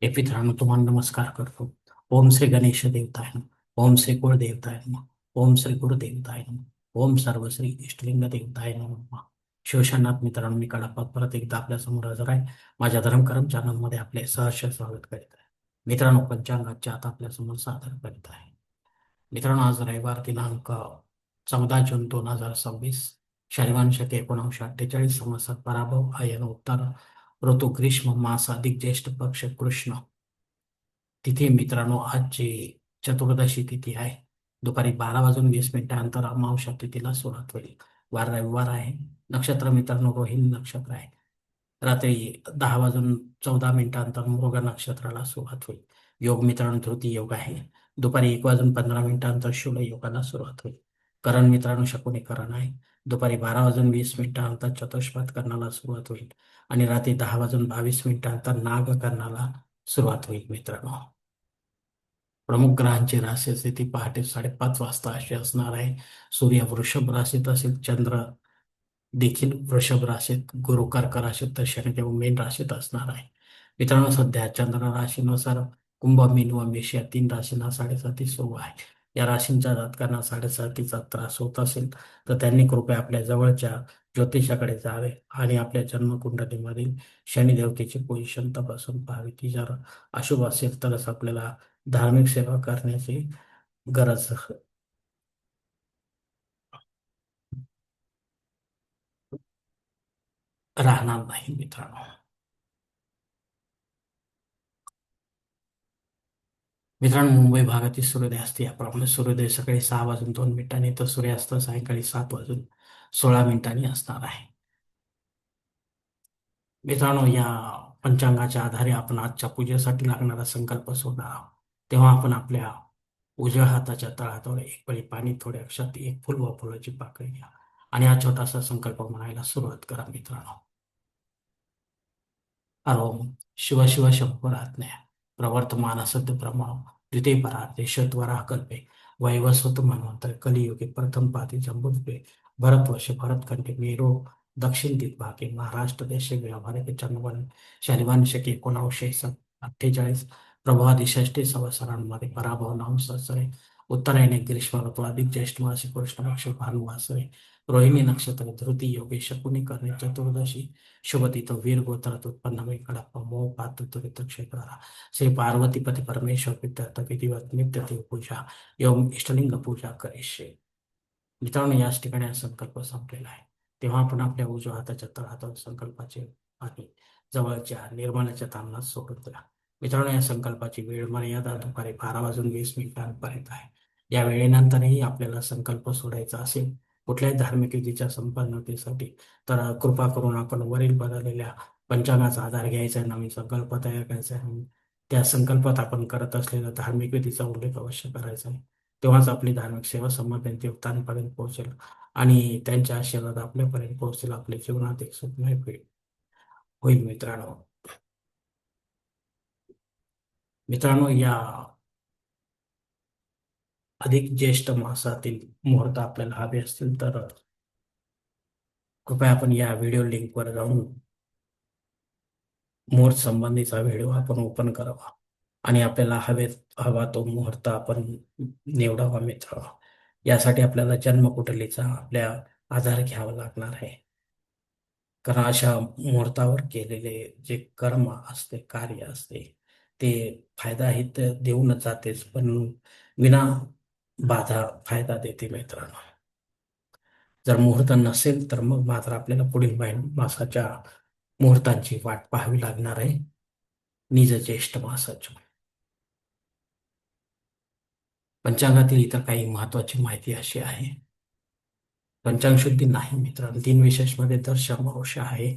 हे मित्रांनो तुम्हाला नमस्कार करतो. ओम श्री गणेश देवताय नमः. ओम श्री कुळ देवताय नमः. ओम श्री गुरु देवताय नमः. ओम सर्वश्री इष्टलिंग देवताय नमः. शिवशनाथ मित्रांनो, मी कडापा परत एकदा आपल्या समोर हजर आहे. माझ्या धर्मकरम चॅनलमध्ये आपले सहर्ष स्वागत करीत आहे. मित्रांनो, पंचांगाचे आता आपल्या समोर सादर करीत आहे. मित्रांनो, आज रविवार दिनांक 14 जून 2026, शनिवार शके 1948, संवत्सर पराभव आयन उत्तर ऋतू ग्रीष्म मास अधिक ज्येष्ठ पक्ष कृष्ण तिथी. मित्रांनो, आजची चतुर्दशी तिथी आहे. दुपारी 12 वाजून 20 मिनिटानंतर अमावस्या तिथीला सुरुवात होईल. वार रविवार आहे. नक्षत्र मित्रांनो रोहिणी नक्षत्र आहे. रात्री 10 वाजून 14 मिनिटानंतर मृग नक्षत्राला सुरुवात होईल. योग मित्रांनो धृती योग आहे. दुपारी 1 वाजून 15 मिनिटानंतर शुभ योगाला सुरुवात होईल. करण मित्रांनो शकुनी करण आहे. दुपारी 12 वाजून 20 मिनिटानंतर चतुष्पाद करणाला सुरुवात होईल आणि रात्री 10 वाजून 22 मिनिटानंतर नाग करणाला सुरुवात होईल. मित्रांनो, प्रमुख ग्रहांची राशी स्थिती पहाटे 5:30 वाजता अशी असणार आहे. सूर्य वृषभ राशीत असेल, चंद्र देखील वृषभ राशीत, गुरु कर्क राशीत, तर शनिदेव मेन राशीत असणार आहे. मित्रांनो, सध्या चंद्र राशीनुसार कुंभ, मीन व मेष या 3 राशींना साडेसाती सुरू आहे. या राशींच्या जातकांना साडेसातीचा त्रास होत असेल तर त्यांनी कृपया आपल्या जवळच्या ज्योतिषाकडे जावे आणि आपल्या जन्मकुंडलीमधील शनिदेवतेची पोझिशन तपासून पाहावी. ती जर अशुभ असेल तरच आपल्याला धार्मिक सेवा करण्याची गरज राहणार नाही. मित्रांनो, मुंबई भागातील सूर्योदय असते याप्रमाणे सूर्योदय सकाळी 6 वाजून 2 मिनिटांनी तर सूर्यास्त सायंकाळी 7 वाजून 16 मिनिटांनी असणार आहे. मित्रांनो, या पंचांगाच्या आधारे आपण आजच्या पूजेसाठी लागणारा संकल्प शोधणार आहोत. तेव्हा आपण आपल्या उजव्या हाताच्या तळहातावर एक पळी पाणी, थोडे अक्षत, एक फुल व फुलाची पाकळी घ्या आणि हा छोटासा संकल्प म्हणायला सुरुवात करा. मित्रांनो, ओम शिव शिव शंभराज्ञया प्रवर्तमान सद्य ब्रह्मणो द्वितीय परार्धे शतवराह कल्पे वैवस्वत मन्वंतरे कलियुगे प्रथम पादी जम्बूद्वीपे भरतवर्ष भरतखंडे मेरो दक्षिण दिग्भागे महाराष्ट्र देशे व्यावहारिक चंद्रवन शनिवार शके 1948 प्रभादी षष्टी संवत्सरांमध्ये पराभव नाम संवत्सरे उत्तरायणे ग्रीष्म ऋतू अधिक ज्येष्ठ मासी कृष्ण पक्ष भानुवासरे रोहिणी नक्षत्र धृती योगे शकुनी करणे चतुर्दशी शुभतिथ वीर गोत्रात उत्पन्न मी कडप्पा मोह पात्र तुरित क्षेत्राला श्री पार्वतीपती परमेश्वर पित्त विधिवत नित्य देव पूजा एवं इष्टलिंग पूजा करिष्ये. मित्रांनो, याच ठिकाणी हा संकल्प संपलेला आहे. तेव्हा आपण आपल्या उजव्या हाताच्या तळहातावर संकल्पाचे आणि जवळच्या निर्माणाच्या तांबणात सोडून द्या. मित्रांनो, या संकल्पाची वेळ मर्यादा दुपारी 12 वाजून 20 मिनिटांपर्यंत आहे. या वेळेनंतरही आपल्याला संकल्प सोडायचा असेल कुठल्याही धार्मिक विधीच्या संपन्नतेसाठी तर कृपा करून आपण वरील बदललेल्या पंचांगाचा आधार घ्यायचा आहे, नवीन संकल्प तयार करायचा आहे. त्या संकल्पात आपण करत असलेल्या धार्मिक विधीचा उल्लेख अवश्य करायचा आहे. तेव्हाच आपली धार्मिक सेवा संबंधित देवतांपर्यंत पोहोचेल आणि त्यांच्या आशीर्वाद आपल्यापर्यंत पोहोचेल. आपल्या जीवनात एक सुखमय होईल. मित्रांनो, या अधिक ज्येष्ठ मासातील मुहूर्त आपल्याला हवे असतील तर कृपया आपण या व्हिडिओ लिंकवर जाऊन मुहूर्त संबंधीचा व्हिडिओ आपण ओपन करावा आणि आपल्याला हवा तो मुहूर्त आपण निवडावा. मित्र, यासाठी आपल्याला जन्मकुंडलीचा आपल्या आधार घ्यावा लागणार आहे. कारण अशा मुहूर्तावर केलेले जे कर्म असते, कार्य असते, ते फायदा ही तर देऊनच जातेच, पण विना बाधा फायदा देते. मित्रांनो, जर मुहूर्त नसेल तर मग मात्र आपल्याला पुढील मासाच्या मुहूर्तांची वाट पाहावी लागणार आहे. निज ज्येष्ठ मासाच्या पंचांगातील इतर काही महत्वाची माहिती अशी आहे. पंचांग शुद्धी नाही मित्रांनो. दिनविशेष मध्ये दर्श अमावस्या आहे,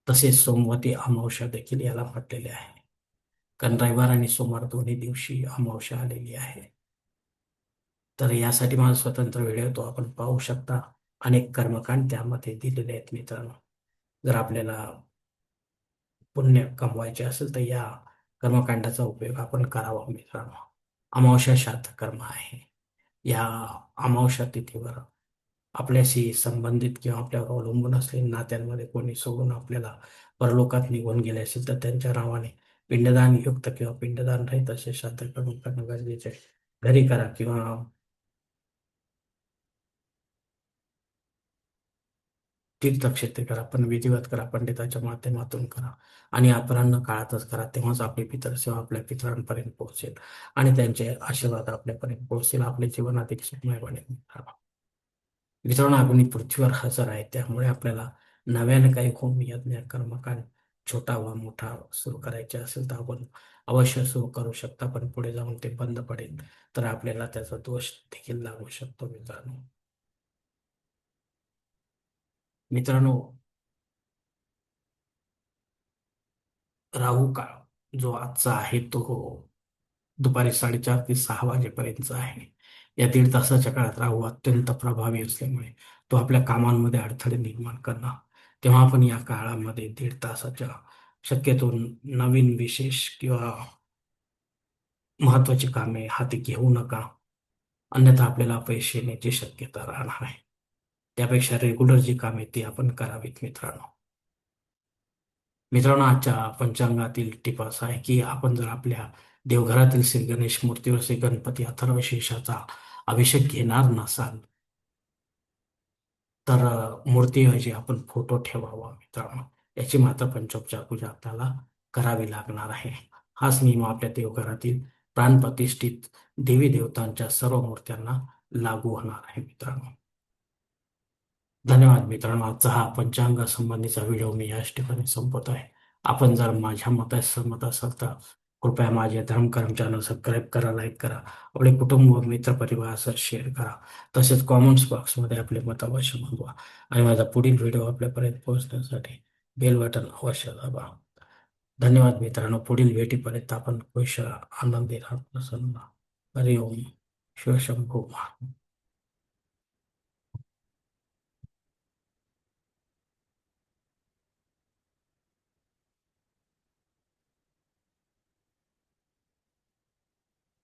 तसेच सोमवती अमावस्या देखील याला म्हटलेले आहे. कारण रविवार आणि सोमवार दोन्ही दिवशी अमावस्या आलेली आहे. तर यासाठी माझा स्वतंत्र व्हिडिओ तो आपण पाहू शकता. अनेक कर्मकांड त्यामध्ये दिलेले आहेत. मित्रांनो, जर आपल्याला पुण्य कमवायचे असेल तर या कर्मकांडाचा उपयोग आपण करावा. मित्रांनो, अमावस्या श्राद्ध कर्म आहे. या अमावस्या तिथीवर आपल्याशी संबंधित किंवा आपल्यावर अवलंबून असलेल्या नात्यांमध्ये कोणी सोडून आपल्याला परलोकात निघून गेले असेल तर त्यांच्या नावाने पिंडदान युक्त किंवा पिंडदान रहित असे श्राद्ध कर्म करणं गरजेचे आहे. घरी करा किंवा तीर्थक्षेत्री करा, पण विधिवत करा, पंडिताच्या माध्यमातून करा आणि अपराह्न काळातच करा. तेव्हाच आपली पितरसेवा आपल्या पितरांपर्यंत पोहोचेल आणि त्यांचे आशीर्वाद आपल्यापर्यंत पोहोचतील. आपले जीवन अधिक सुखमय बनेल. मित्रांनो, आपण ही पृथ्वीवर हजर आहे, त्यामुळे आपल्याला नव्याने काही होम यज्ञ कर्मकांड छोटा व मोठा सुरू करायचे असेल तर आपण अवश्य सुरू करू शकता, पण पुढे जाऊन ते बंद पडेल तर आपल्याला त्याचा दोष देखील लागू शकतो. मित्रांनो, राहू काळ जो आजचा आहे तो दुपारी 4:30 ते 6 वाजेपर्यंतचा आहे. या दीड तासाच्या काळात राहू अत्यंत प्रभावी असल्यामुळे तो आपल्या कामांमध्ये अडथळे निर्माण करणार. तेव्हा आपण या काळामध्ये दीड तासाच्या शक्यतो नवीन विशेष किंवा महत्वाची कामे हाती घेऊ नका, अन्यथा आपल्याला अपयश येण्याची शक्यता राहणार आहे. त्यापेक्षा रेग्युलर जी कामे ती आपण करावीत. मित्रांनो, आजच्या पंचांगातील टिप असा आहे की आपण जर आपल्या देवघरातील श्री गणेश मूर्तीवर श्री गणपती अथर्वशीर्षाचा अभिषेक घेणार नसाल तर मूर्तीऐवजी आपण फोटो ठेवावा. मित्रांनो, याची मात्र पंचोपचार पूजा आपल्याला करावी लागणार आहे. हाच नियम आपल्या देवघरातील प्राणप्रतिष्ठित देवी देवतांच्या सर्व मूर्त्यांना लागू होणार आहे. धन्यवाद मित्रांनो, आजचा हा पंचांग संबंधीचा व्हिडिओ मी याच ठिकाणी संपवत आहे. आपण जर माझ्या मताशी सहमत असाल तर कृपया माझे धर्मकर्म चॅनल सबस्क्राईब करा, लाईक करा, आपले कुटुंब व मित्रपरिवारासह शेअर करा. तसेच कॉमेंट्स बॉक्समध्ये आपले मत अवश्य नोंदवा आणि माझा पुढील व्हिडिओ आपल्यापर्यंत पोहोचण्यासाठी बेल बटन अवश्य दाबा. धन्यवाद मित्रांनो, पुढील भेटीपर्यंत आपण खुश राहा, आनंदी राहा, प्रसन्न. हरिओम. शिवशंभू.